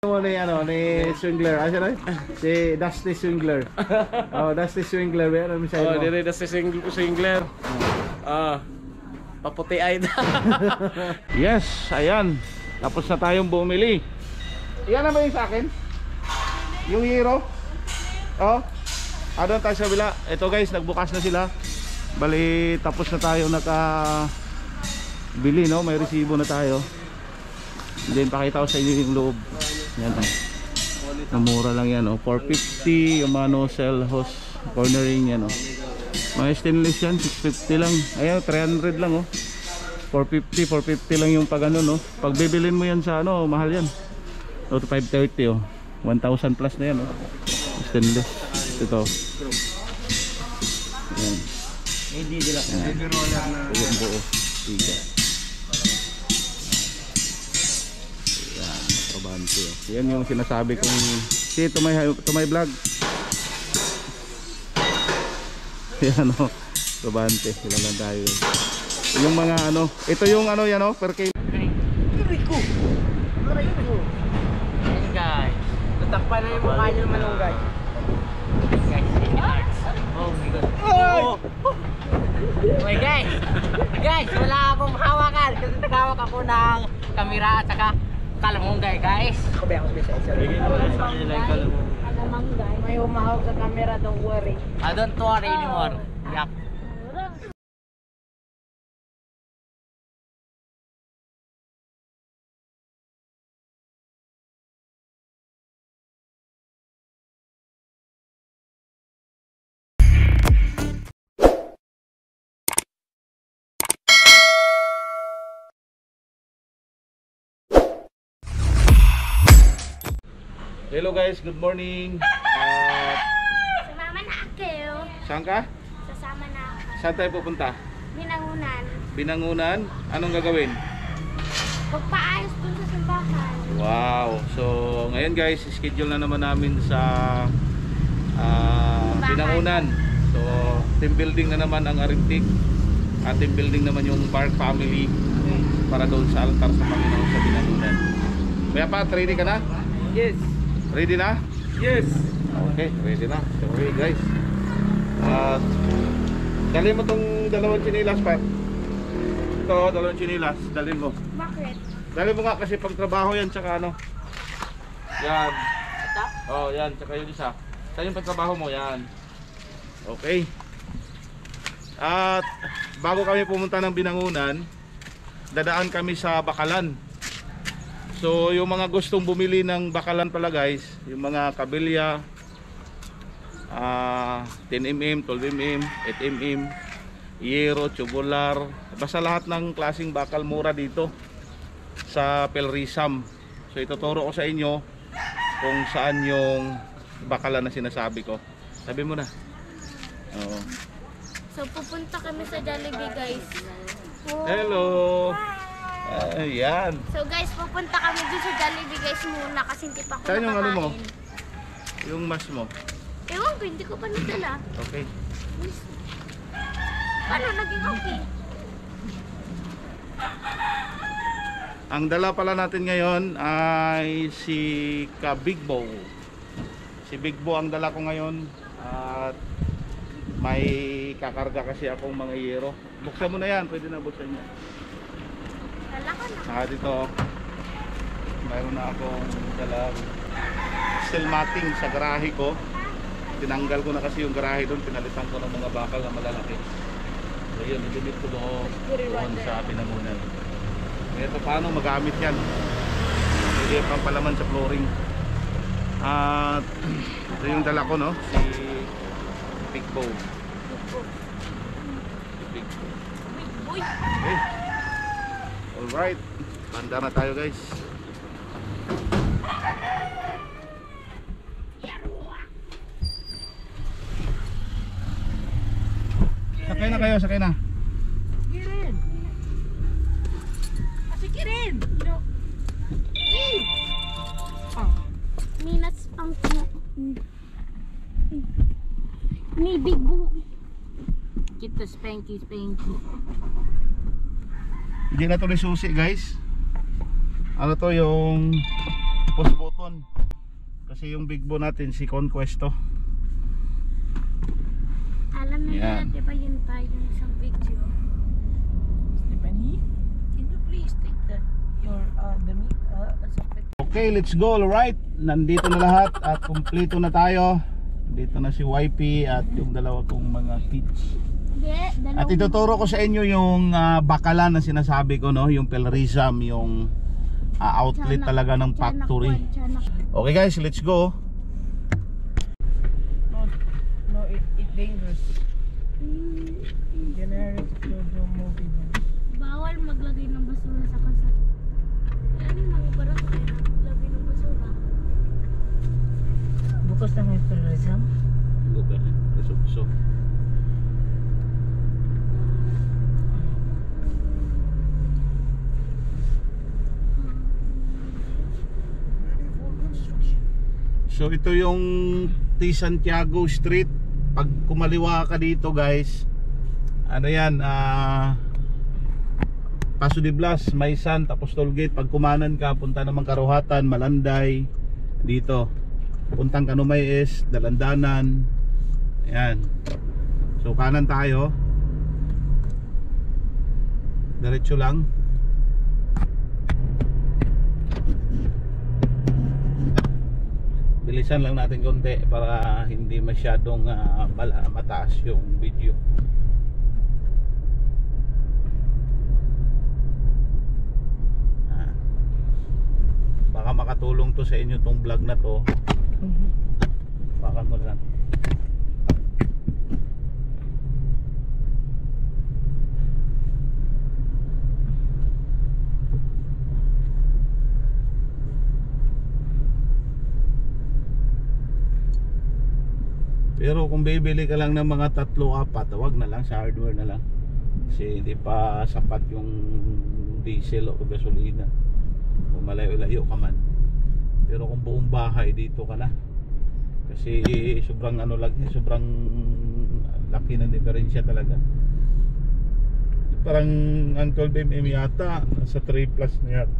Mo ni ano ni Swingler, ano siya si Dusty Swingler. Oh, Dusty Swingler, meron mo siya. Oh, dire Dusty Swingler. Paputi ay. Yes, ayan. Tapos na tayong bumili. Iyan na ba yung sa akin? Yung Hero? Oh. Doon tayo sa bila. Ito guys, nagbukas na sila. Bali, tapos na tayo bili, no? May resibo na tayo. Then pakita ko sa inyo yung loob. Yan, mura lang yan, oh. 450 yung mga no-cell hose cornering yan, oh. Mga stainless yan, 650 lang. Ayan, 300 lang, oh. 450 lang yung pag ano, no. Pag bibilin mo yan sa ano, mahal yan. To 530, oh. 1,000 plus na yan, oh. Stainless. Ito. Ayan. Hindi nila. Yung buo. Tiga. Yan yung sinasabi kong see to my vlog. Yan o, Trabante, sila lang tayo. Yung mga ano, ito yung ano yan o, per kilo. Rico. Hey guys, tatakpan na yung mukha nyo ng malunggay. Guys, oh my god. Oh guys, wala akong hawakan kasi naghawak ako ng kamera at saka kalamunggay guys. Bigyan mo lang sa kanila yung kalamunggay. May umahawak sa camera, don't worry. I don't worry anymore. Yup. Hello guys, good morning. Sumama na ako. Saan ka? Sasama na ako. Saan tayo pupunta? Binangunan. Binangunan? Anong gagawin? Pagpaayos dun sa simbahan. Wow. So ngayon guys, schedule na naman namin sa Binangunan. So team building na naman ang Arintik. At team building naman yung Park family para doon sa altar sa Panginoon sa Binangunan. Kaya pa, ready ka na? Yes. Ready na? Yes. Okay, ready na. Okay guys. Dali mo tong dalawang chinilas pa. Ito, dalawang chinilas. Dalhin mo. Bakit? Dali mo nga kasi pang trabaho yan tsaka ano. Yan. Oh, yan. Tsaka yung isa. Saan yung pagtrabaho mo? Yan. Okay. At bago kami pumunta ng Binangunan, dadaan kami sa Bakalan. So yung mga gustong bumili ng bakalan pala guys, yung mga kabilya 10mm, 12mm, 8mm, Hero, tubular, basta lahat ng klaseng bakal mura dito sa Pelrisam. So ituturo ko sa inyo kung saan yung bakalan na sinasabi ko. Sabi mo na. Oo. So pupunta kami sa Jollibee guys. Hello. Ayan. So guys, pupunta kami dun sa Jollibee guys muna kasi hindi pa ako Saan yung ano mo? nakakain. Yung mas mo. Ewan ko, hindi ko pa nadala. Okay. Paano naging okay? Ang dala pala natin ngayon ay si Big Bo. Si Big Bo ang dala ko ngayon. At may kakarga kasi akong mga Hero. Buksan mo na yan, pwede na buksan niya. Dala ko na. Saka dito, mayroon na akong dalang steel matting sa garahe ko. Tinanggal ko na kasi yung garahe doon, pinalitan ko ng mga bakal na malalaki. So yun, idinit ko doon sa Binangunan. Ito paano magamit yan. Pwede pang palaman sa flooring. At ito yung dala ko, no? Si Big Bo. Big Bo. Uy! Okay. Alright, banda na tayo guys. Sakay na kayo, sakay na. Kirin! Sige rin! No. Minutes pang ni Big Bo. Kita spanky. Hindi na to ni susi guys. Ano to yung push button. doon. Kasi yung big bone natin si Conquest to. Alam na Yan. nila, di ba yun pa yung isang video? Stephanie, can you please take the meat as a picture? Okay, let's go. Alright, nandito na lahat at kumpleto na tayo. Dito na si YP at yung dalawa kong mga kids. Hindi, dalawang... At ituturo ko sa inyo yung bakalan na sinasabi ko, no? Yung Pelrizam, yung outlet talaga ng factory. Okay guys, let's go. No, it dangerous. Generic to movie. Bawal maglagay ng basura sa kasal. Ano yung mga parang kaya maglagay ng basura? Bukas na may tourism. Okay, so. So ito yung T. Santiago Street. Pag kumaliwa ka dito guys, ano yan, Paso de Blas, Maysan, tapos Tollgate. Pag kumanan ka, punta naman Karuhatan, Malanday, dito. Puntang Kanumayes, Dalandanan. Ayan. So kanan tayo. Diretso lang. Bilisan lang natin konti para hindi masyadong mataas yung video. Baka makatulong to sa inyo tong vlog na to. Baka mo lang. Pero kung bibili ka lang ng mga 3-4, wag na lang, sa hardware na lang. Kasi hindi pa sapat yung diesel o gasolina. Kung malayo-layo ka man. Pero kung buong bahay, dito ka na. Kasi sobrang ano lang, sobrang laki ng diferensya talaga. Parang ang 12mm yata, nasa 3 plus na yata.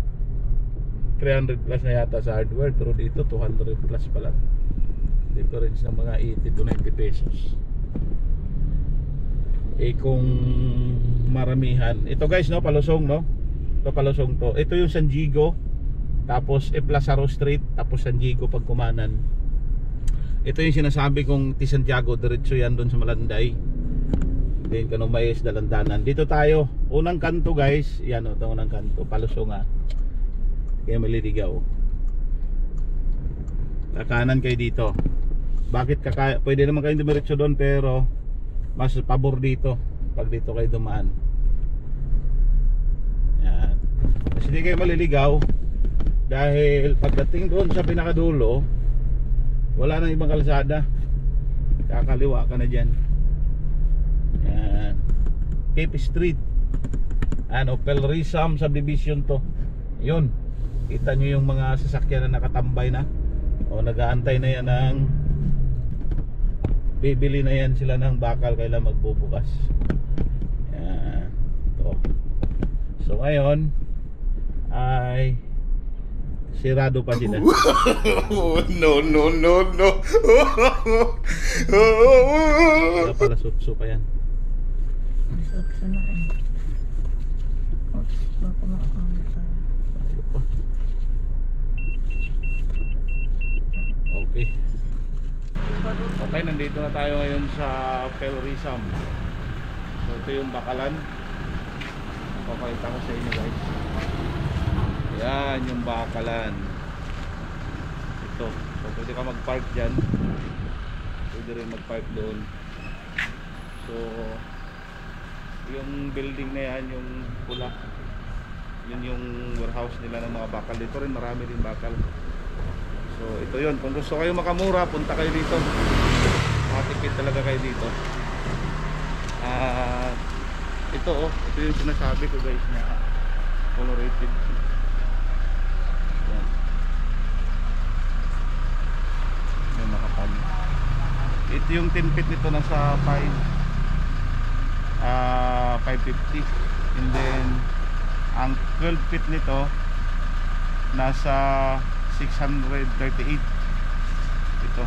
300 plus na yata sa hardware, pero dito 200 plus pala. Difference ng mga 80 to 90 pesos. Eh kung maramihan, ito guys, no, palusong, no? Ito palusong to. Ito yung San Diego, tapos Plazaro Street, tapos San Diego pag kumanan. Ito yung sinasabi kong T. Santiago, diretso yan doon sa Malanday. Then Kanumayes, Dalandanan. Dito tayo, unang kanto guys. Yan o, ito unang kanto, palusong nga. Kaya maliligaw. Kakanan kayo dito. Bakit pwede naman kayong dumiretso doon, pero mas pabor dito pag dito kayo dumaan. Yan. Kasi hindi kayo maliligaw dahil pagdating doon sa pinakadulo, wala nang ibang kalsada. Kakaliwa ka na dyan. Yan. Cape Street, ano, Pelrizam subdivision to. Yun. Kita nyo yung mga sasakyan na nakatambay na, o nag-aantay na yan ng bibili na yan sila ng bakal, kailan magbubukas. Yan. Ito. So ngayon ay sirado pa sila. No. Wala pala, sutso pa yan. Sutso na eh. Baka makakamit tayo. Okay. Okay, nandito na tayo ngayon sa Pelrizam. So ito yung bakalan. Papakita ko sa inyo guys. Yan yung bakalan. Ito. So pwede ka mag-park dyan. Pwede rin mag-park doon. So yung building na yan, yung pula, yun yung warehouse nila ng mga bakal. Dito rin marami rin bakal. So ito yun, kung gusto kayo makamura, punta kayo dito. Makatipid talaga kayo dito. Ito oh, ito yung sinasabi ko guys na colorated. Yan. Yung makapal. Ito yung 10 feet nito, nasa 550. And then ang 12 feet nito nasa 638 ito.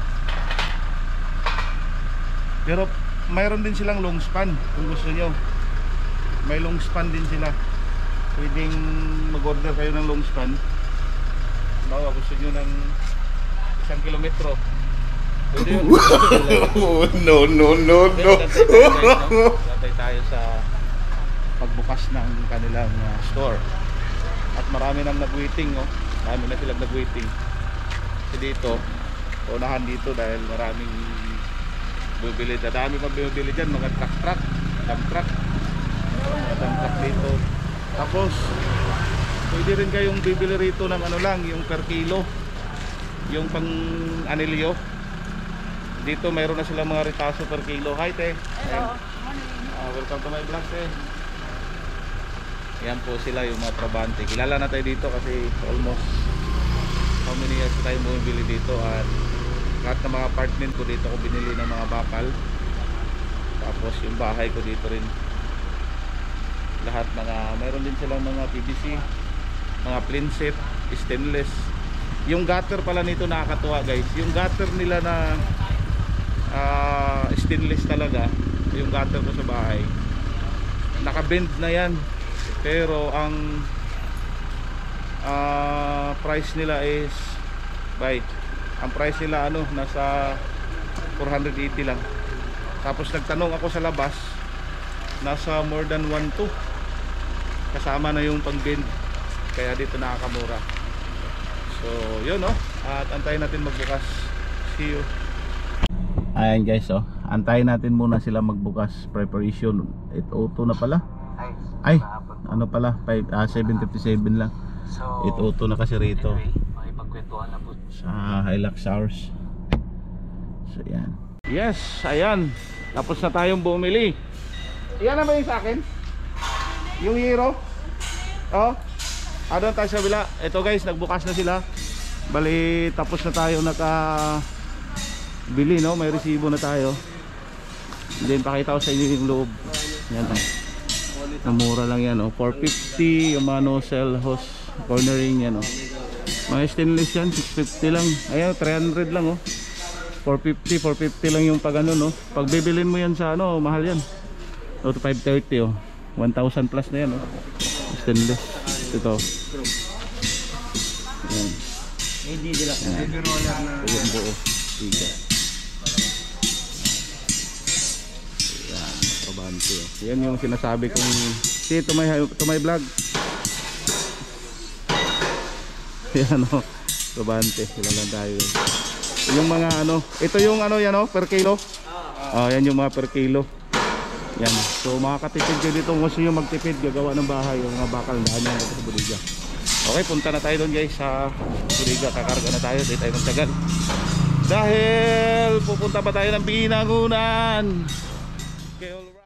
Pero mayroon din silang long span kung gusto nyo. May long span din sila. Pwedeng mag-order kayo ng long span. Bawa gusto nyo ng 1 kilometro. Pwede yun. No. Latay tayo sa pagbukas ng kanilang store. At marami nang nag-waiting, oh. Marami na silang nag-waiting. Kasi dito, unahan dito dahil maraming bumibili. Dadami pa bumibili dyan, mga truck, dump truck. Mga dump truck dito. Tapos, pwede rin kayong bibili rito ng ano lang, yung per kilo. Yung pang anilyo. Dito mayroon na silang mga retaso per kilo. Hi, te. Hello. Welcome to my vlog, te. Yan po sila yung mga trabante. Kilala na tayo dito kasi almost how many years na tayo bumibili dito. At lahat ng mga apartment ko dito ko binili ng mga bakal. Tapos yung bahay ko dito rin. Lahat mayroon din silang mga PVC, mga plinset, stainless. Yung gutter pala nito nakakatuwa, guys. Yung gutter nila na stainless talaga, yung gutter ko sa bahay, naka-bend na yan. Pero ang price nila is ang price nila nasa 480 lang. Tapos nagtanong ako sa labas, nasa more than 1.2 kasama na yung pang-bend. Kaya dito nakakamura. So yun, at antayin natin magbukas. See you. Ayan guys, antayin natin muna sila magbukas. Preparation 8:02 na pala. Ay, ano pala, 7:57 lang. So, 8:02 na kasi rito. anyway, makipagkwentuhan na po. Sa Hilux Hours. So yan. Yes, ayan. Tapos na tayong bumili. Iyan na ba yung sa akin? Yung Hero? Oh. Doon tayo sa bila. Ito guys, nagbukas na sila. Bali, tapos na tayo bili, no? May resibo na tayo. Then pakita ko sa inyo yung loob. Yan, namura lang yan, 450 yung mga nozzle hose cornering yan, mga stainless yan, 650 lang. Ayan, 300 lang, 450 lang yung pag pag bibilin mo yan sa mahal yan, 530, 1,000 plus na yan, stainless. Ito yan, Hindi nila. yung buo tiga. Yan yung sinasabi kong see to my vlog. Yan, Trabante, sila lang tayo. Yung mga ito yung yan, per kilo. Yan yung mga per kilo. Yan. So makakatipid kayo dito kung gusto nyo magtipid, gagawa ng bahay, yung mga bakal daan yan sa bodega. Okay, punta na tayo doon guys sa bodega. Kakarga na tayo, dito tayo magtagal. Dahil pupunta pa tayo ng Binangunan. Okay, alright.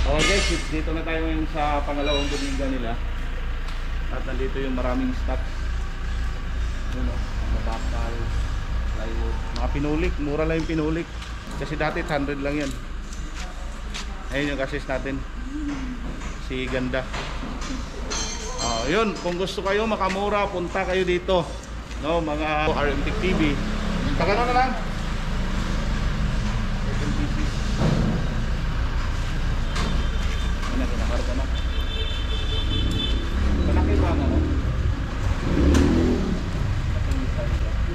Okay guys, dito na tayo ngayon sa pangalawang bodega nila. At nandito yung maraming stocks. Mga bakal, plywood, mga pinulik, mura lang yung pinulik. Kasi dati 100 lang yan. Ayun yung assist natin, si Ganda. Yun, kung gusto kayo makamura, punta kayo dito, mga RMTech TV. Pagano na lang. Kinakarga na. Malaki ba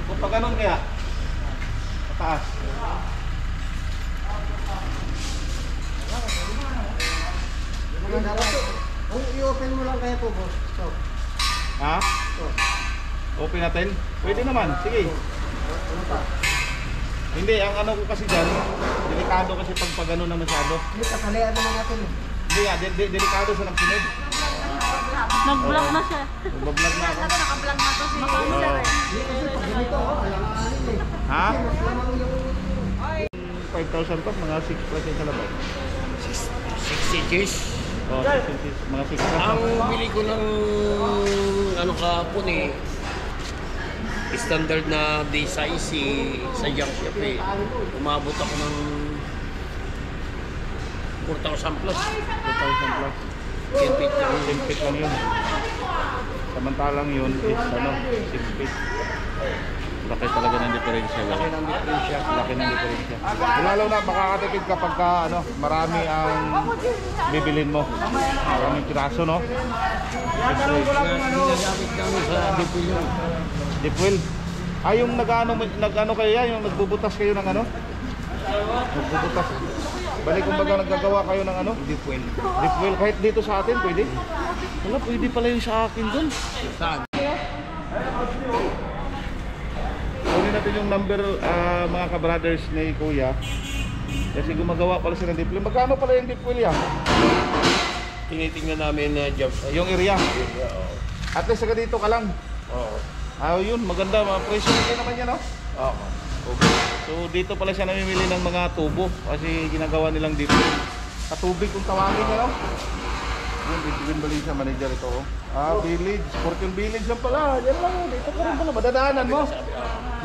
Kung pa ganun kaya mataas. I-open mo lang kaya po, boss. So, Ha? Open natin? Pwede naman, sige. ano pa? Hindi, ang ko kasi dyan, delikado kasi pag gano'n na masyado. Hindi, kasalian naman natin. Hindi delikado sa nagsunod. Nag-vlog na siya. Magbablog na ako. Naka-vlog na to si Sir. Ganito, alanganin eh. Ha? Mas lamang yung 5,000 pa, mga 6 plus yung sa labas. 6 inches. Oh, 6 inches, mga 6 plus. Ang bili ko ng kahapon standard na day size sa junk shop umabot ako ng 4,000 plus. 2,000 plus. 10 feet lang. 10 feet lang yun. Samantalang yun is 6 feet. Laki talaga ng diferensya. Laki ng diferensya. Laki ng diferensya. Lalo na makakatipid kapag ka, ano, marami ang bibilin mo. Maraming piraso, no? Ginagamit namin sa dipil yun. Deep well. Ay, yung nag-ano kayo yan? Yung nagbubutas kayo ng ano? Nagbubutas. Balik kumbaga naggagawa kayo ng ano? Deep well. Deep well. Kahit dito sa atin, pwede? Wala, pwede pala yung sa akin dun. Saan? Kunin natin yung number, mga ka-brothers ni Kuya. Kasi gumagawa pala sila ng deep well. Magkano pala yung deep well yan? Tinitingnan namin na job sa Yung area. Oo. At least saka dito ka lang. Oo. Yun, maganda. Mga presyo din naman yan, no? Oo. So dito pala siya namimili ng mga tubo. Kasi ginagawa nilang deep well. Katubig kung tawagin niya, no? Yun, Bitiwin Valencia, manager ito. Oh. Village. Fortune Village lang pala. Yan lang. Dito ka rin pala. Madadaanan mo.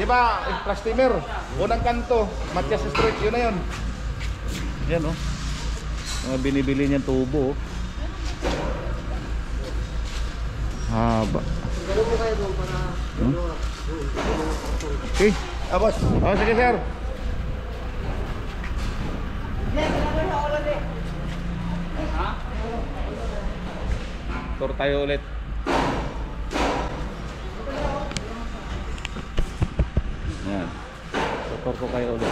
Di ba? Plastimer. Unang kanto. Matias Street. Yun na yun. Yan, oh. Mga binibili niyang tubo. Haba. Okay. Boss. Oh, sige, sir. Tour tayo ulit. Yan. Tour ko kayo ulit.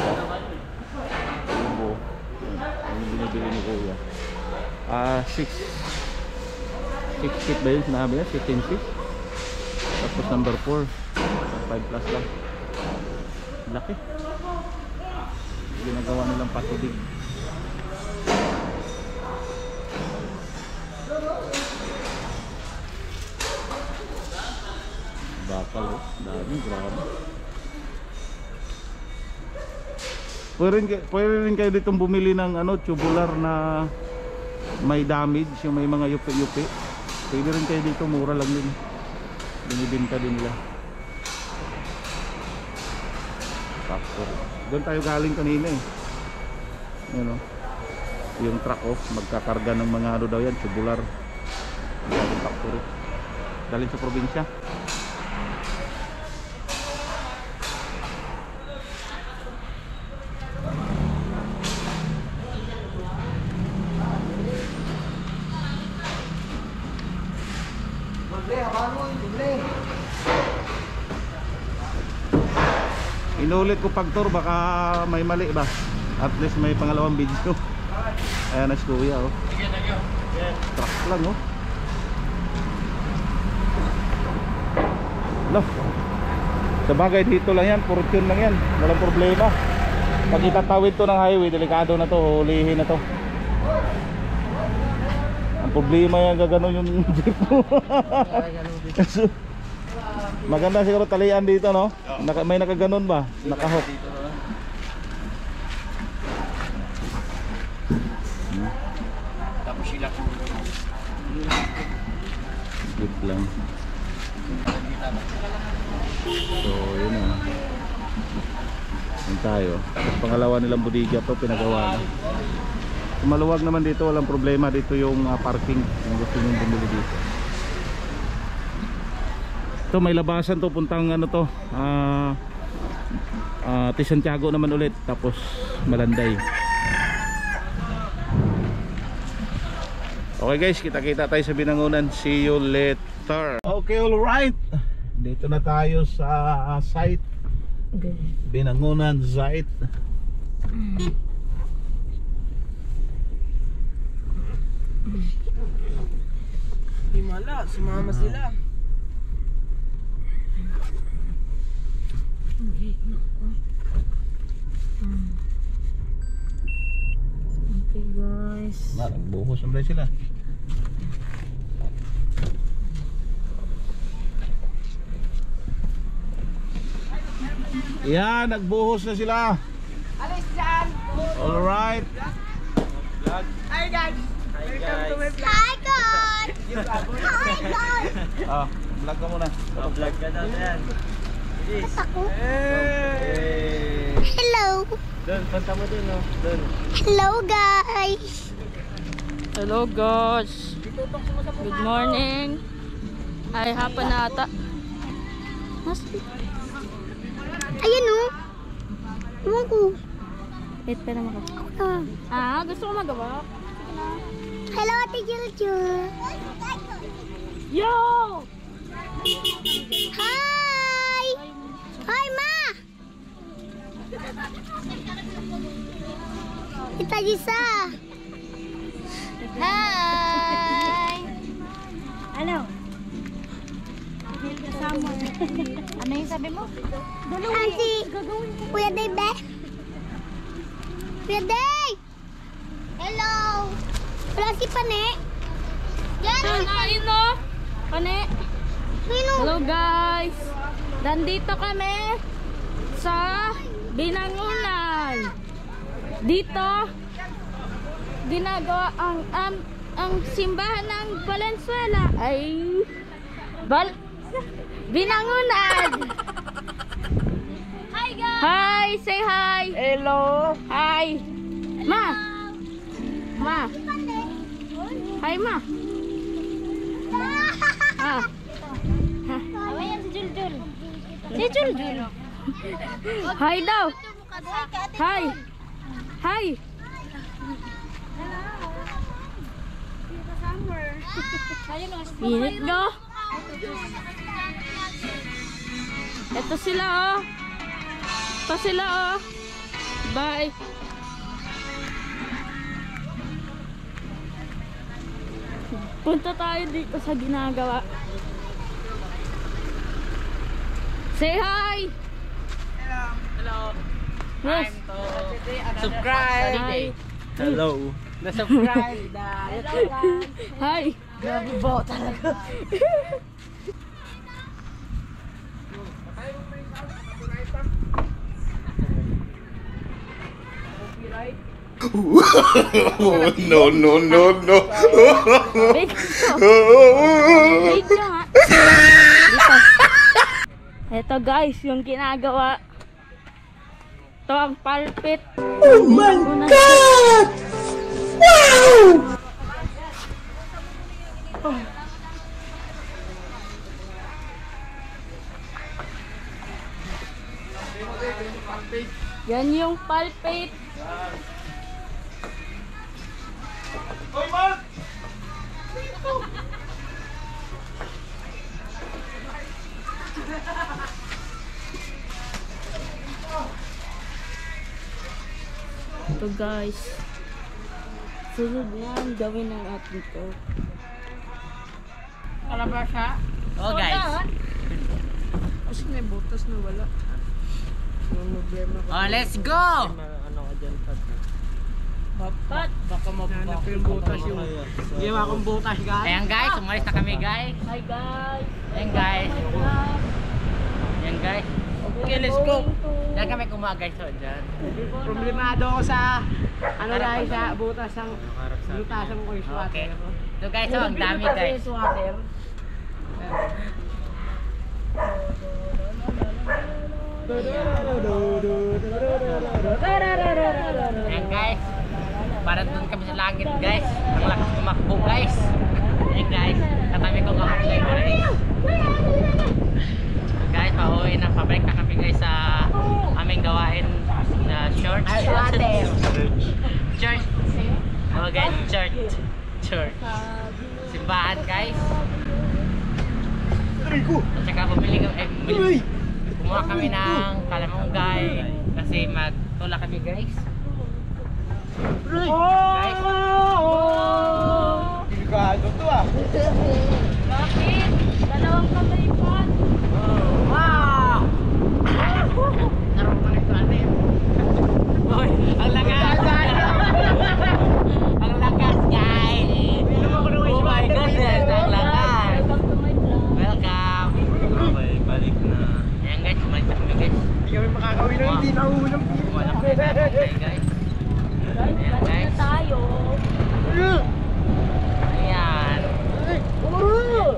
Tubo. Ang binibili ni Kuya. 6 feet ba yun sinabi niya? 16 feet. Tapos number 4. 5 plus lang. Laki. Ginagawa nilang patubig. Bakal, oh. Dami, grabe. Pwede rin kayo ditong bumili ng ano, tubular na may damage, yung may mga yupi-yupi. Pwede rin kayo dito, mura lang din. Binibinta din nila. Factory. Doon tayo galing kanina eh. Ano? Yung truck off, magkakarga ng mga ano daw yan, tubular. Galing factory. Galing sa probinsya. Inulit ko pag tour, baka may mali ba? At least may pangalawang video. Ayan na si Kuya, oh. Truck lang, oh. Loh. Sabagay dito lang yan, fortune lang yan. Walang problema. Pag itatawid to ng highway, delikado na to, hulihin na to. Ang problema yan, gaganon yung jeep mo. Maganda siguro talian dito, no? May nakaganon ba? Nakahook. Tapos sila. Good lang. So, yun na. Yun tayo. Tapos pangalawa nilang bodega to, pinagawa na. Maluwag naman dito, walang problema. Dito yung parking, kung gusto nyo bumili dito. Ito may labasan to, puntang ano to, Santiago naman ulit, tapos Malanday. Okay guys, kita-kita tayo sa Binangonan. See you later. Okay, alright. Dito na tayo sa site. Binangonan site. Himala, sumama sila. Okay guys. Nagbuhos naman sila. Yan, nagbuhos na sila. Alis dyan! Alright. Hi guys! Hi guys! Hi guys! Vlog ka muna. Vlog ka na yan. At ako? Hey. Hello! Doon, punta mo dun, no? Doon. Hello guys! Hello guys. Good morning. Ay hapon na ata. Mas Ayan o. Ewan ko. Wait, pera mo ka. Gusto ko magawa. Hello, Ate Juljul. Yo! Hi! Hi, Ma! Kita Jisa. Hi! Ano? Ano yung sabi mo? Auntie, Kuya Dave, be? Kuya Dave! Hello! Wala si Pane. Yan! Ayun no? Pane? Sino? Hello guys! Nandito kami sa Binangunan. Dito ginagawa ang simbahan ng Valenzuela ay Binangunan. Hi, guys! Hi, say hi. Hello. Hi. Ma. Ma. Hi, Ma. Ah. Awayan si Juljul. Si Juljul. Hi daw. Hi. Hi. Minute go. Ito sila oh. Ito sila oh. Bye. Punta tayo dito sa ginagawa. Say hi. Hello. Yes. Subscribe. Hi. Hello. Na-subscribe. Hi. Grabe ba talaga? No, no, no, no. Video nga. Dito. Ito guys, yung ginagawa. Ito ang pulpit. Oh my God! Wow! Oh. Yan yung pulpit. Ito guys, sunod na ang gawin ng ating to. Kalabasa. Oh guys. Kasi may butas na wala. Oh, let's go! Ano ka dyan, Pat? Pat! Baka mabaka yung butas yung... Ginawa kong butas guys. Ayan guys, umalis na kami guys. Hi guys! Ayan guys. Ayan guys. Okay, let's go. Diyan kami kumaga guys. So, dyan. Problemado ako sa ano guys sa butas ng butasan ko yung Okay. swatter. So guys, so, ang dami guys. Swatter. Ayan guys. Para doon kami sa langit guys. Ang lakas tumakbo guys. Ayan guys. Katabi ko kakaplay ko rin. Guys, pauwi na. Pabalik na kami guys sa aming gawain na church. Church. Oh guys, church. Church. Simbahan guys. At saka kumuha kami ng kalamunggay kasi magtula kami guys. Guys. Delikado to ah. Bakit? Dalawang kamay pa. Wow! Narong pa nito ano yun? Boy, ang lakas! Ang lakas guys! Oh my goodness, ang lakas! Welcome! Okay, balik na. Ayan guys, bumalik na kami guys. Hindi kami makakawin ng hindi nahuhulog. Wala kami na guys. Ayan guys. Tayo. Ayan.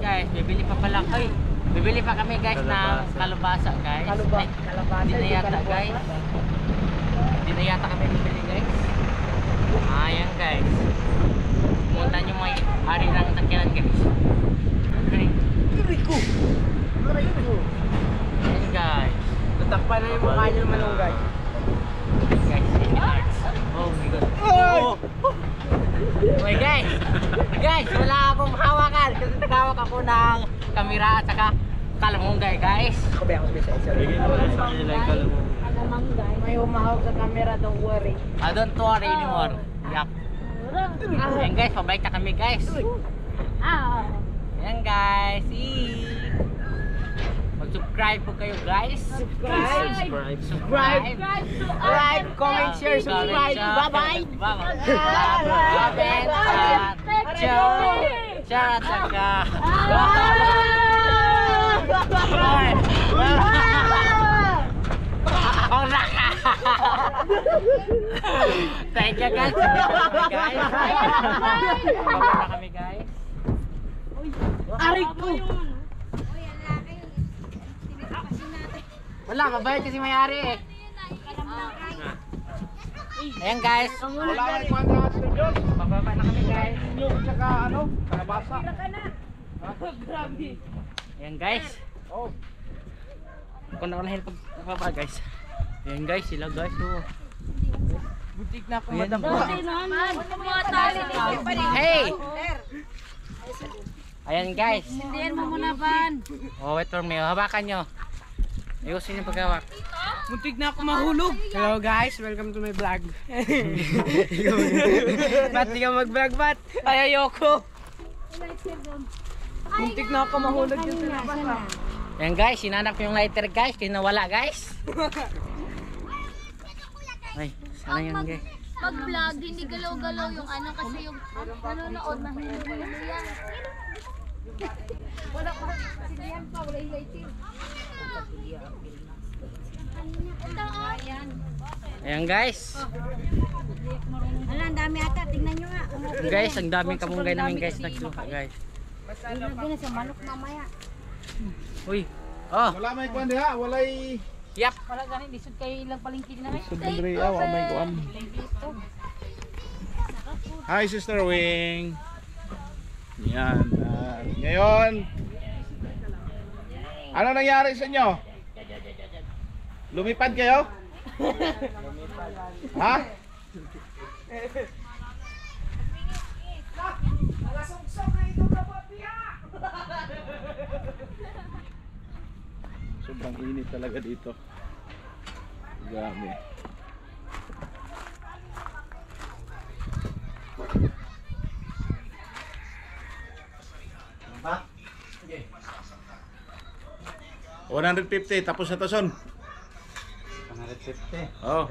Guys, bibili pa pala. Ay, bibili pa kami guys ng kalabasa guys. Kalabasa. Hindi na yata guys. Hindi na yata kami bibili guys. Ayan guys. Pumunta nyo may hari ng sakyanan guys. Ayan guys. Takpan na yung mukha niyo ng malunggay. Guys, oh my god. Oh! Okay guys. Guys, wala akong hawakan kasi nagawak ako ng kamera at saka kalamunggay guys. May umahawak sa camera, don't worry. I don't worry anymore. Yup. Ayan guys, pabalik na kami guys. Ayan guys. Mag-subscribe po kayo guys. Subscribe. Like, comment, share, subscribe. Bye-bye. Share at saka thank you guys. Kami guys. Aray ko! Wala, mabayad kasi may-ari eh. Ayan guys. Wala kang kwandahan sa Diyos. Bababa na kami guys. Yung tsaka ano, kalabasa. Ayan guys. Oh. Kung na ako nahil pagbaba guys. Ayan guys, sila guys. Oh. Butik na ako Ayan, madapa. Hey! Ayan guys. Hindihan mo muna, Van. Oh, wait for me. Hawakan nyo. Ayusin yung paghawak. Butik na ako mahulog. Hello guys, welcome to my vlog. Ba't di ka mag-vlog, Bat? Ay, ayoko. Butik na ako mahulog yung sinabas. Ayan guys, sinanap ko yung lighter guys. Kaya nawala guys. Ay, sana yun guys. Pag-vlog, hindi galaw-galaw yung ano kasi yung nanonood na hilo-hilo yan. Wala ko sindihan pa, wala yung lighting. Ayan guys. Wala, ang dami ata. Tingnan nyo nga. Guys, ang daming kamunggay namin guys. Nagsuka guys. Ilagay na sa manok mamaya. Uy. Oh, Wala may kwan diha, walay yap. Wala ganit, lisod kayo ilang palingkin na rin. subandri wa may kwan. Hi Sister Wing. Yan. Ngayon, ano nangyari sa inyo? Lumipad kayo? Ha? Sobrang init talaga dito. Grabe. Ha? 150 tapos na to son. 150. Oh.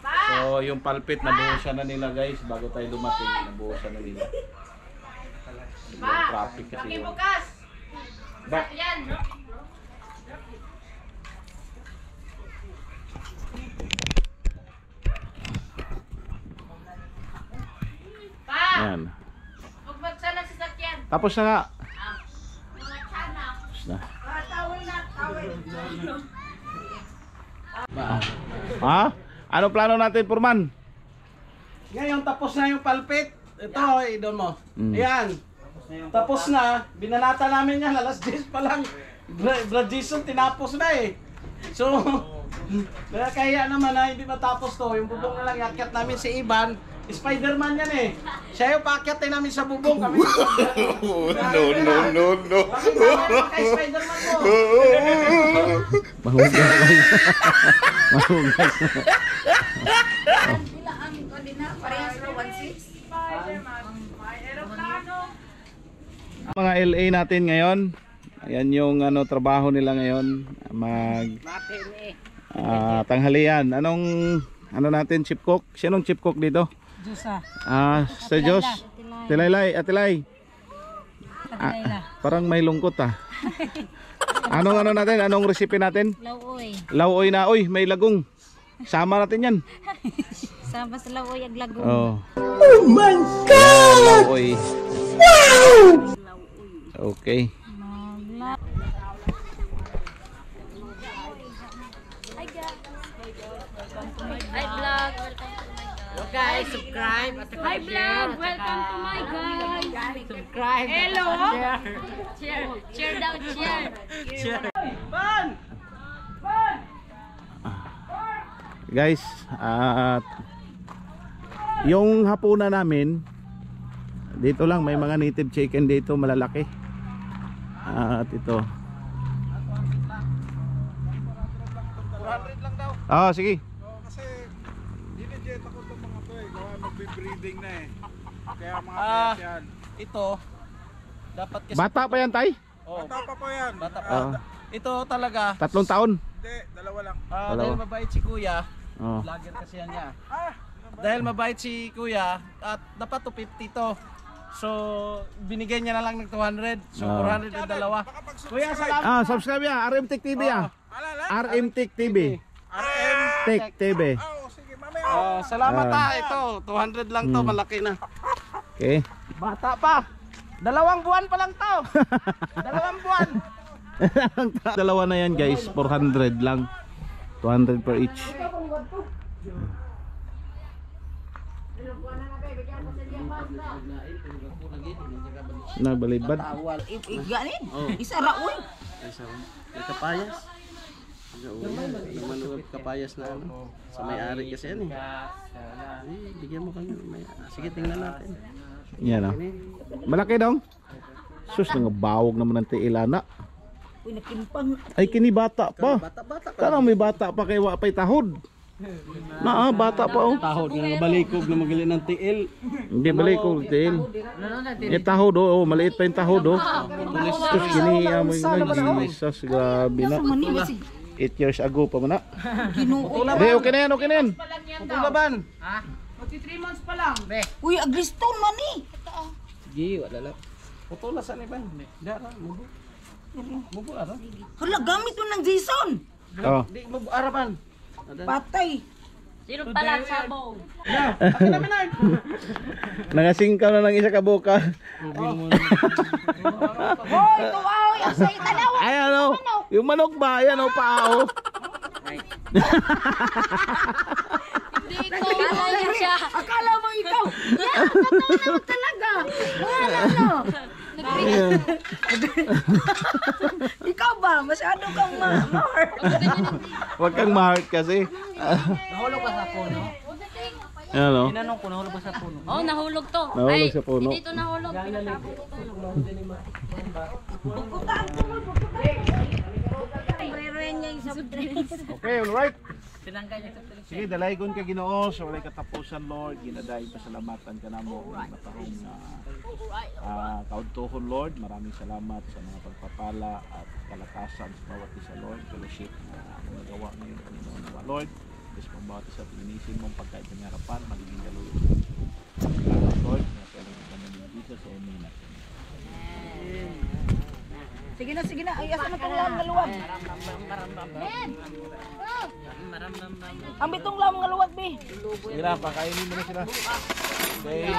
So yung palpit nabuhusan na nila guys bago tayo dumating, nabuhusan na nila. Traffic kasi yun. Ba? Yan. Tapos na nga. Tapos na. Ha? Ano plano natin, Purman? Ngayon tapos na yung palpit. Ito, idol mo. Mm. Ayan. Tapos na, binanata namin yan, alas 10 pa lang. Brad Jason, tinapos na eh. So, kaya naman na hindi matapos to. Yung bubong na lang, yakyat namin si Ivan. Spider-Man yan eh. Siya yung paakyatin namin sa bubong. Kami No. Bakit naman kay Spider-Man ko? Mahugas guys. Mahugas. Mga LA natin ngayon. Ayan yung ano trabaho nila ngayon. Tanghalian. Anong ano natin chip cook? Sinong chip cook dito? Diyosa. Sa Diyos. Tilaylay, Atilay. Parang may lungkot ah. Anong ano natin? Anong recipe natin? Lawoy. Lawoy na. Uy, may lagong. Sama natin yan. Sama sa lawoy ang lagong. Oh my God! Lawoy. Wow! Okay. Hi vlog, welcome to my Guys, subscribe at Hi vlog! Welcome to my guys! Subscribe. Hello. Share. Cheer daw, cheer! Guys, at yung hapunan namin dito lang, may mga native chicken dito malalaki. At ito. 400 lang daw. Ah, sige. Kasi dinidjet ako itong mga to eh. Gawa magbe-breeding na eh. Kaya mga Ah. pet yan. Ito, dapat kasi... Bata pa yan, tay? Oh, Bata pa po yan. bata pa. Ah. Ito talaga, 3 taon. Hindi, dalawa lang. Dalawa. dahil mabait si kuya, Oh. vlogger kasi yan niya. Ah! Dahil mabait si kuya, at dapat 250 to. So, binigay niya na lang ng 200. So, Ah. 400 yung dalawa. Kuya, salamat. Ah, subscribe ya, RM Tech TV ya. Alala? RM Tech TV. RM. Tech TV. Oh, sige, mamaya. Oh, salamat Ah. Ito, 200 lang to, malaki na. Okay. Bata pa. 2 buwan pa lang to. 2 buwan. Dalawa na yan, guys. 400 lang. 200 per each. Nabalibad. Iganin. Isa raoy. May kapayas. Naman kapayas na ano. Sa may-ari kasi yan eh. Bigyan mo kami. Sige, tingnan natin. Yan oh. Malaki dong. Sus, nangabawog naman ng tiilana. Uy, nakimpang. Ay, kinibata pa. Bata-bata pa. Tanong may bata pa kay wa pa'y tahod. Na bata pa oh. Tahod nga balikog na magaling ng tiil. Hindi balikog tiil. Yung tahod oh, maliit pa yung tahod oh. Sus, giniya mo yung Jesus, grabe na. 8 years ago pa man na. Hindi, okay na yan, okay na yan. Tulaban. Uy, agliston man eh. Sige, wala lang. Putulasan ni Ban. Dara, mubo. Mubo ara. Hala, gamit mo ng Jason. Oh. Di mubo arapan. Patay. Sino pala sabaw? Nangasingkaw na ng isa ka boka. Hoy, tuwaw, yung sa italawa. Ay ano, yung manok ba? Ayan o, pao. Hindi ko kaya siya. Akala mo ikaw. Yan, totoo naman talaga. Wala no. Ikaw ba? Masyado kang ma-heart. Huwag kang ma-heart kasi. Nahulog ka sa puno? Ayan o. Tinanong ko, nahulog ka sa puno. Oh, nahulog to. Nahulog sa puno. Hindi to nahulog. Pinatapon ko to. Puputaan ko mo, puputaan. Reren niya yung soft drinks. Okay, alright. Tinanggal niya sa drinks. Sige, dalaygon ka Ginoo sa walay katapusan, Lord. Ginaday pasalamatan ka namo ng matahong kaudtohon, Lord. Maraming salamat sa mga pagpapala at kalakasan sa bawat isa, Lord. Fellowship na nagawa ngayon, Panginoon nawa, Lord. Yes, pang bawat isa pininisin mong pagkain ng harapan, magiging galuin. Salamat, Lord. Napelong ka namin ng Jesus. Amen. Sige na. Ay, asa na itong lam na luwag? Ang bitong lam nga luwag, be. Sige na, pakainin mo na sila. Okay.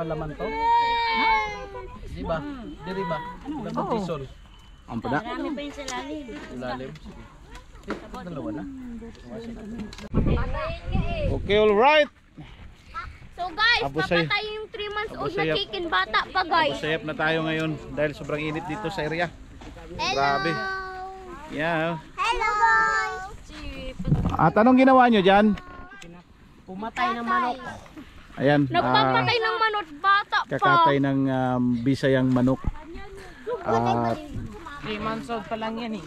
laman to? Di ba? Di ba? Ilang Jason? Ang pada? Marami pa yun sa lalim. Ilalim. Sige. Dalawa na. Okay, alright. So guys, Apo sa'yo. papatay yung 3 months Apo old na sa'yo. chicken bata pa guys. Sayap na tayo ngayon dahil sobrang init dito sa area. Hello. Grabe. Yeah. Hello guys. At anong ginawa nyo dyan? Pumatay ng manok. Ayan. Nagpapatay ng manok bata pa. Kakatay ng bisayang manok. At 3 months old pa lang yan eh.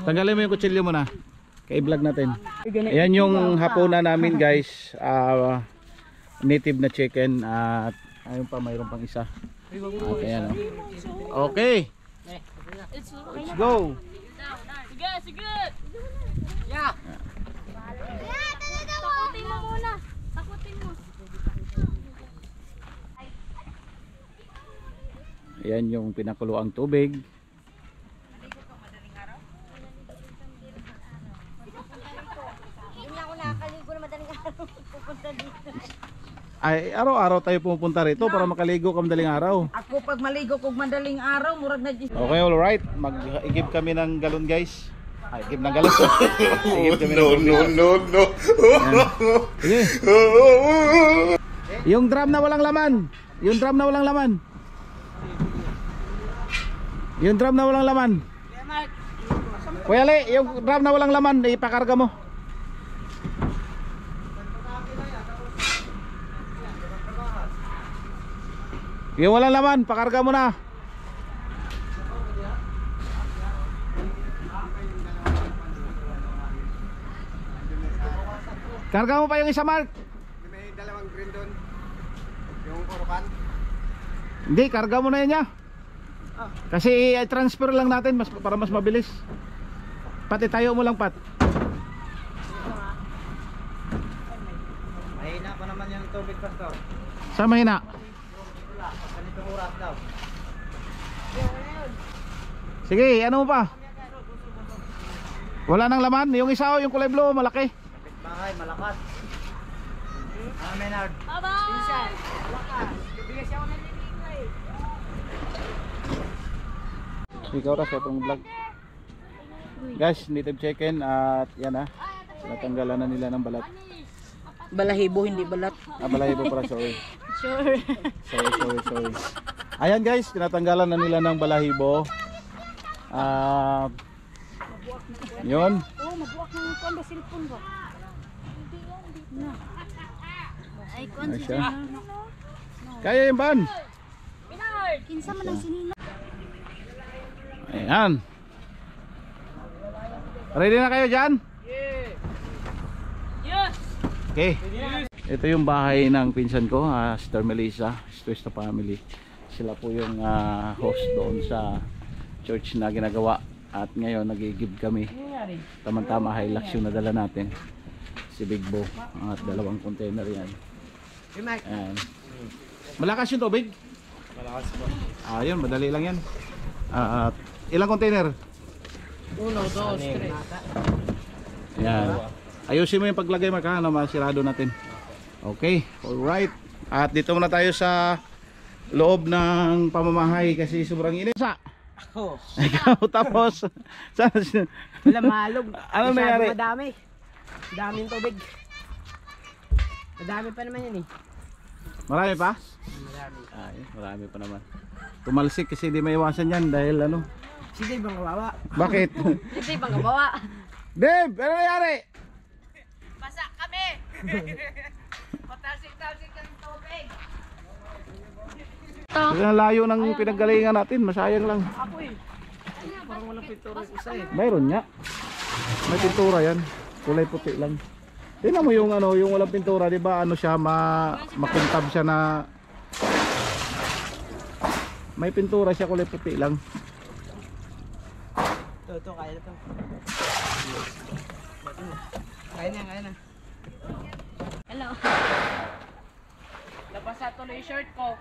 tanggalin mo yung kutsilyo mo na. Ka-vlog natin. Ayan yung hapunan namin guys. Native na chicken. At ayun pa, mayroon pang isa. At ayan o. Okay. Let's go. Yeah! Takutin mo muna. Takutin mo. Ayan yung pinakuluang tubig. Hindi na ako nakakaligo na madaling araw. Pupunta dito. Ay, araw-araw tayo pupunta rito para makaligo ka madaling araw. Ako pag maligo kog madaling araw, murag na Okay, alright. Mag-igib kami ng galon guys. Ay, igib ng galon. Igib kami ng galon. No. Sige. Yung drum na walang laman. Yung drum na walang laman. Yung drum na walang laman. Kuya Le, yung drum na walang laman, ipakarga mo. Yung walang laman, pakarga mo na. Karga mo pa yung isa, Mark. May dalawang green doon. Yung kurukan. Hindi, karga mo na yan niya. Kasi transfer lang natin para mas mabilis. Pat, itayo mo lang, Pat. Mahina pa naman yung tubig, Pastor. Sa mahina. Ganitong oras daw. Sige, ano mo pa? Wala nang laman. Yung isa o, yung kulay blue, malaki. Bahay, malakas. Menard. Bye-bye. Ikaw rin sa itong vlog. Guys, native chicken at yan ha. Natanggalan na nila ng balat. balahibo, hindi balat. Balahibo para, sorry. Sure. Sorry. Ayan guys, tinatanggalan na nila ng balahibo. Yun. Oh, mabuak ng kuwan ba cellphone ba? Na. Ay, kuwan Ay, si siya. Jana. Kaya yung ban. Kinsa man ang sinina. Ayan. Ready na kayo dyan? Yes. Okay. Ito yung bahay ng pinsan ko, Sister Melissa, Sister Family. Sila po yung host doon sa church na ginagawa. At ngayon nag-i-give kami. Tama-tama Hilux yung nadala natin. Si Big Bo. At dalawang container yan. Ayan. Malakas yung tubig? Malakas po. Yun, madali lang yan. At ilang container? 1, 2, 3. Ayan. Ayusin mo yung paglagay, Mark, ha? Masirado natin. Okay, alright. At dito muna tayo sa loob ng pamamahay kasi sobrang init. Ako. Ikaw tapos Wala malog. Ano Masyado nangyari? Madami. Daming tubig. Madami pa naman yan eh. Marami pa? Madami. Ay, marami pa naman. Tumalsik kasi di maiwasan yan dahil ano. Si Dave ang kawawa. Bakit? Hindi bang gabawa? Dave, ano nangyari? Basa kami! Patalsik-talsik ang tubig. Kasi ang layo ng pinanggalingan natin, masayang lang. Ako eh. Parang walang pintura yung isa eh. Mayroon nga. May pintura yan. Kulay puti lang. Tingnan mo yung ano, yung walang pintura, 'di ba? Ano siya, makintab siya na may pintura siya, kulay puti lang. Ito, kaya na to. Kaya na. Hello. Labasa tuloy yung shirt ko.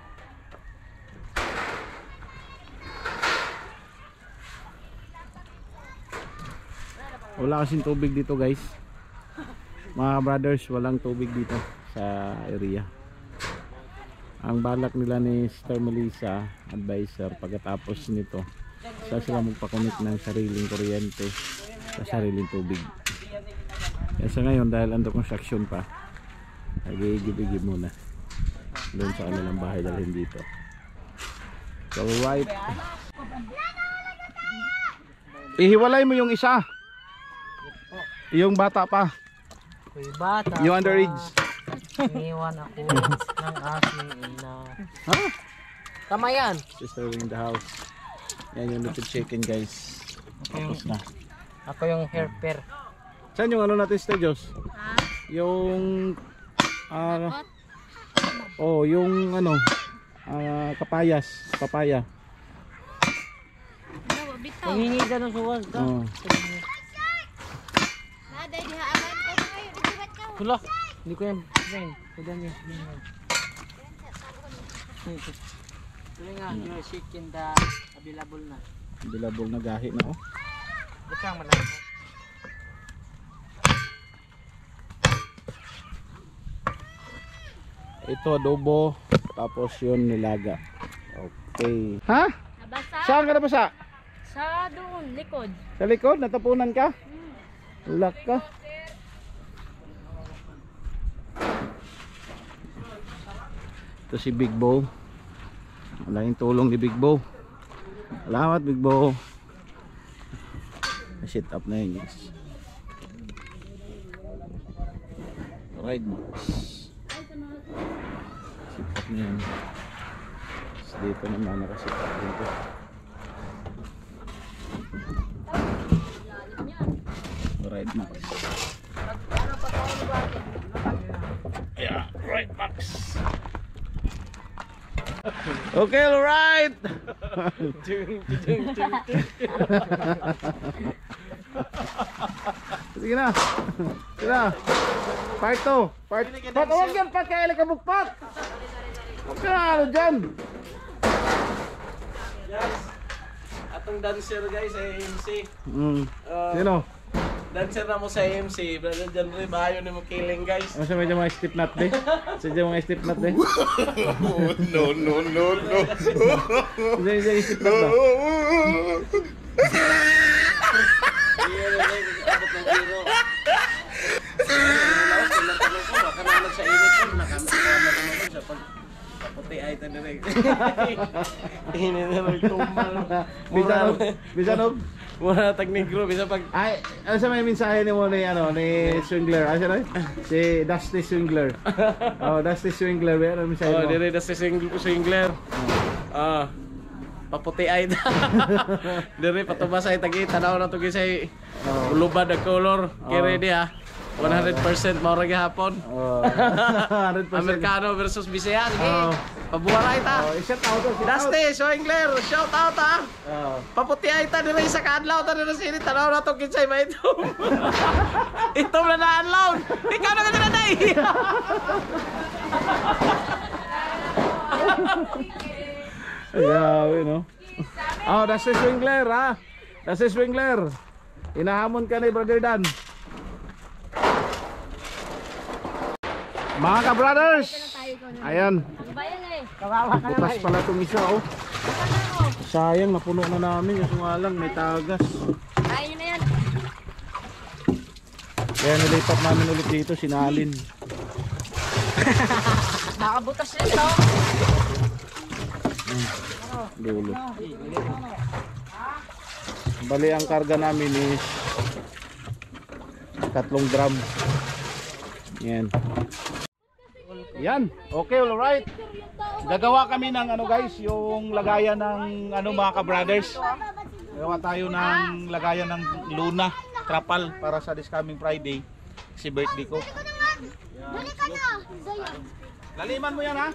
Wala kasing tubig dito, guys. Mga brothers, walang tubig dito sa area. Ang balak nila ni Sister Melissa, advisor, pagkatapos nito sa sila magpakonect ng sariling kuryente sa sariling tubig. Kaya sa ngayon, dahil under construction pa, nag-iigib-igib muna doon sa kanilang bahay dahil dito. So right, ihiwalay mo yung isa, yung bata pa, Bata yung underage. Iniwan ako ng aking ina. Ha? Tama yan. Sister in the house. Yan yung lupit chicken, guys. Tapos na. Ako yung helper. Saan yung ano natin, Sister Jos? Yung yung ano, kapayas, papaya. Nangingi ka ng suwag ka. Oh. Wala, hindi ko yan. Kudan niya. Tuloy nga, yung chicken da available na. Available na gahi na, oh. Bukang malaki. Ito adobo, tapos yun nilaga. Okay. Ha? Nabasa? Saan ka nabasa? Sa doon, likod. Sa likod? Natapunan ka? Ulak ka? Ito si Big Bo. Malaking tulong ni Big Bo. Salamat, Big Bo. Sit up na yun, guys. Alright, sit up na yun. Dito naman nakasit up dito. Alright, Max. Yeah, right, Max. Okay, alright. Sige na. Sige na. Part 2. Part 1 yan. Part kaya ka bukpat. Huwag ka na ano dyan. Guys, atong dancer guys sa AMC. Sino? Dancer na mo sa AMC. Brother John Ray, bahayo ni mo killing guys. Ano sa medyo mga step nut de? Sa medyo mga step nut de? No. Sa step nut ba? Sa init ko, nakamit sa puti ay ito na rin. Init na rin tumal. Muna tag-negro, bisa pag... Ay, ano sa may mensahe ni mo ni, Swingler? Ano siya si Dusty Swingler. Oh, Dusty Swingler. Ano mensahe mo? Oh, dire Dusty Swingler. Paputi ay da. Dire patubas ay tagi tanaw na to gisay. Ulubad ang color. Kire di ha. 100% maura gihapon. 100%. Amerikano versus Bisaya. Sige. Pabuwaray ta. Shout out to. Dusty Swingler, shout out ha. Paputi ay ta dire sa kadlaw ta dire sini tanaw na to gisay ba ito. Ito na naanlaw. Ikaw na ka na Ayaw, no? Oh, Dusty Swingler, ha? Dusty Swingler. Inahamon ka ni Brother Dan. Mga ka-brothers. Ayan. Bukas pala itong isa, oh. Sayang, napuno na namin. Yung nga lang, may tagas. Ayun na yan. Kaya nilipat namin ulit dito, sinalin. Nakabutas rin to. Dulo. Bali ang karga namin is 3 gram. Yan. Yan. Okay, all right. Gagawa kami ng guys, yung lagayan ng mga ka-brothers. Gagawa tayo ng lagayan ng Luna trapal para sa this coming Friday. Si birthday ko. Dali ka na! Laliman mo yan, ha?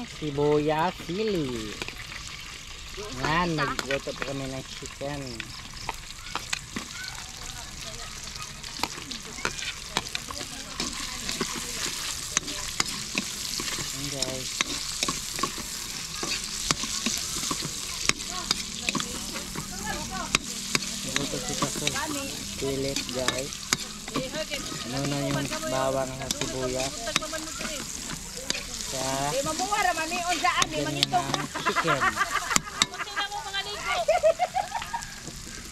sibuyas, sili. Yan, nagluto po kami ng chicken. Yan guys. Nagluto si Pastor Philip guys. Ano na yung bawang at sibuyas. Sa Mamuwara man ni on saan ni ganyan ng chicken.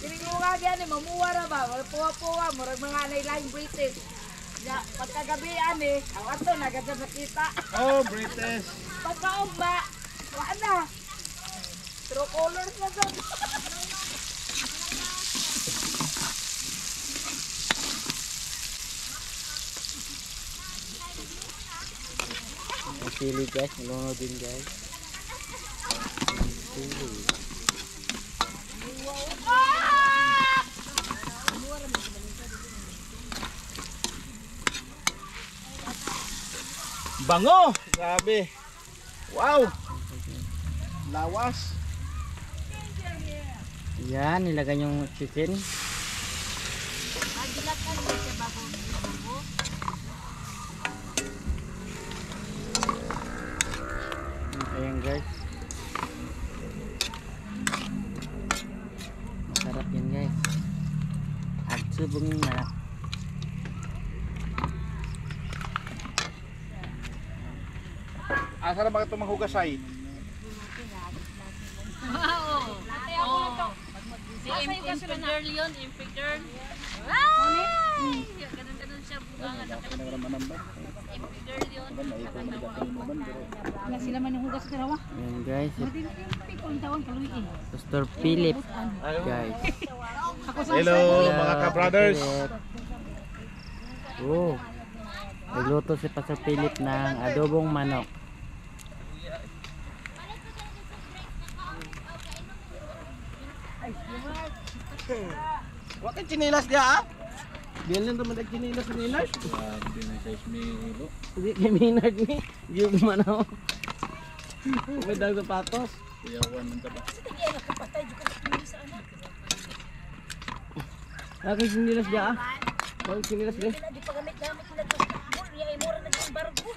Dili mo nga gani mamuwara ba, puwa-puwa murag mga nailang British. Ya, pagkagabi ani, ang ato nagadya sa kita. Oh, British. Pagkaugma, wa na. True colors na sa. Ang sili guys, nalunod din guys. Ang sili. Bango! Grabe. Wow! Lawas. Yan, nilagay yung chicken. Ayan guys. Masarap yan guys. Agsubong na. Asa na ba ito manghugasay? Si Impicture yun, Impicture. Ganun siya bugangan. Impicture yun. Sila man yung hugas sa rawa. Ayan guys. Ang tawag kaluy eh. Pastor Philip guys. Hello mga ka-brothers. Oh. Nagluto si Pastor Philip ng adobong manok. Wala chinilas dia ah. Diyan lang naman chinilas nilas. Hindi kay Minard ni. Yung manaw. May dag sapatos. Lagi chinilas dia ah. Wala chinilas dia. Di pagamit-gamit nila to. Ya ay mura na yung barko.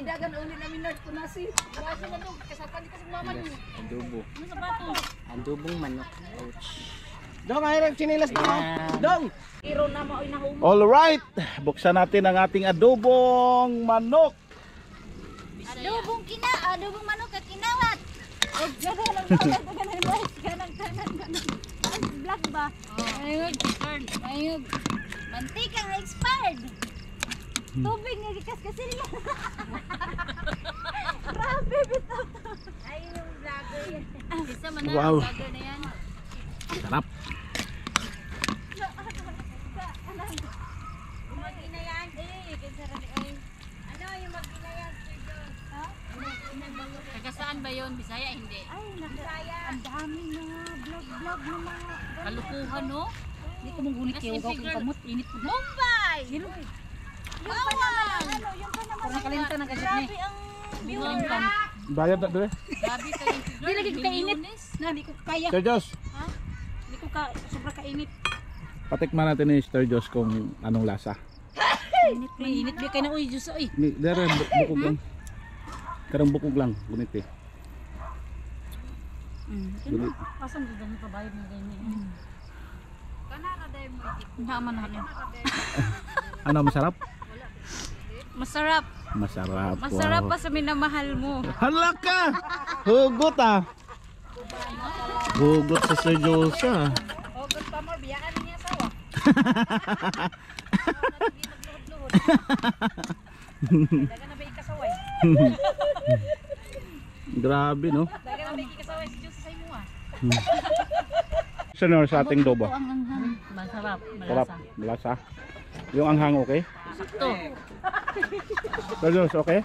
Dagan ulit namin nerd ko nasi. Kasi man dog kasapan di kasi mama ni. Adobo. Ano sa bato? Adobong manok. Ouch. Dong ay chinilas dia. Ayan. Dong. Iro na mo inahum. All right. Buksan natin ang ating adobong manok. Adobong adobong manok at kinawat. Og gana lang ganang black ba? Ayun, ayun. Mantikang expired. Tubig nga gikas kasi nila. Grabe bitaw. Ayun yung vlogger. Isa man na Wow. vlogger na yan. Sarap. Magina yan. Ano yung magina yan? Ha? Taga saan ba yun? Bisaya? Hindi. Ay, Bisaya. Ang dami na vlog-vlog ng mga kalukuhan, no? Di ko mong gunit kayo kung kamot init po. Mumbai! Sino? Bawang! Ano, yung pa naman. Kurang kalinta ng kasip ni. Grabe ang viewer. Bayad na doon. Grabe kayo. Di lagi ko kainit. Na, di ko kaya. Sir Jos, Di ko sobra kainit. patikman natin ni Sir Jos kung anong lasa. Init pre, init di kay na uy Diyos oy. Dere, bukog lang. Karang bukog lang. Gunit eh. Gunit. Asan di dami pabayad na ganyan. Naman na. Ano, masarap? Masarap. Masarap. Masarap wow. pa sa minamahal mo. Hala ka! Hugot ah! Hugot sa Sir Jos ah. Hugot pa mo biyaan niya sawa. Dagan na ba ikasaway? Grabe no? Dagan na ba ikasaway si Diyos sa imo ah. Sunod sa ating dobo. Masarap. Sarap. Malasa. Yung anghang okay? Ito. Sir Jos okay?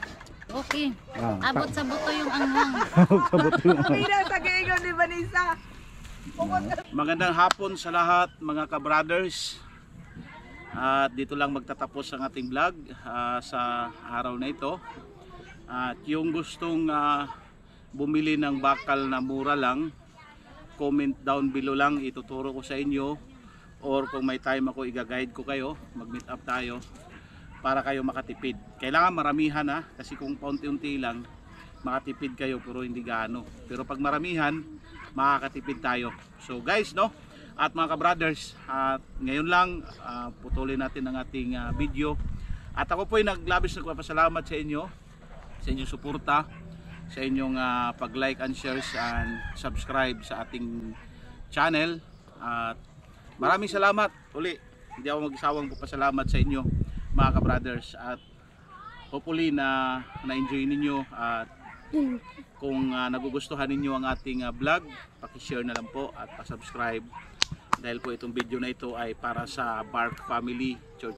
Okay. Ah, Abot sa buto yung anghang. sabot yung Pina sa giingon ni Vanessa. Magandang hapon sa lahat mga ka-brothers. At dito lang magtatapos ang ating vlog sa araw na ito. At yung gustong bumili ng bakal na mura lang, comment down below lang, ituturo ko sa inyo. Or kung may time ako, i-guide ko kayo, mag-meet up tayo para kayo makatipid. Kailangan maramihan kasi kung paunti-unti lang, makatipid kayo pero hindi gaano. Pero pag maramihan, makakatipid tayo. So guys, no? At mga ka-brothers, ngayon lang putulin natin ang ating video. At ako po ay naglabis nagpapasalamat sa inyo, sa inyong suporta, sa inyong pag-like and share and subscribe sa ating channel. At maraming salamat uli. Hindi ako magsawang papasalamat sa inyo mga ka-brothers. At hopefully na-enjoy ninyo. At kung nagugustuhan ninyo ang ating vlog, paki-share na lang po at pa-subscribe. Dahil po itong video na ito ay para sa Bark Family Church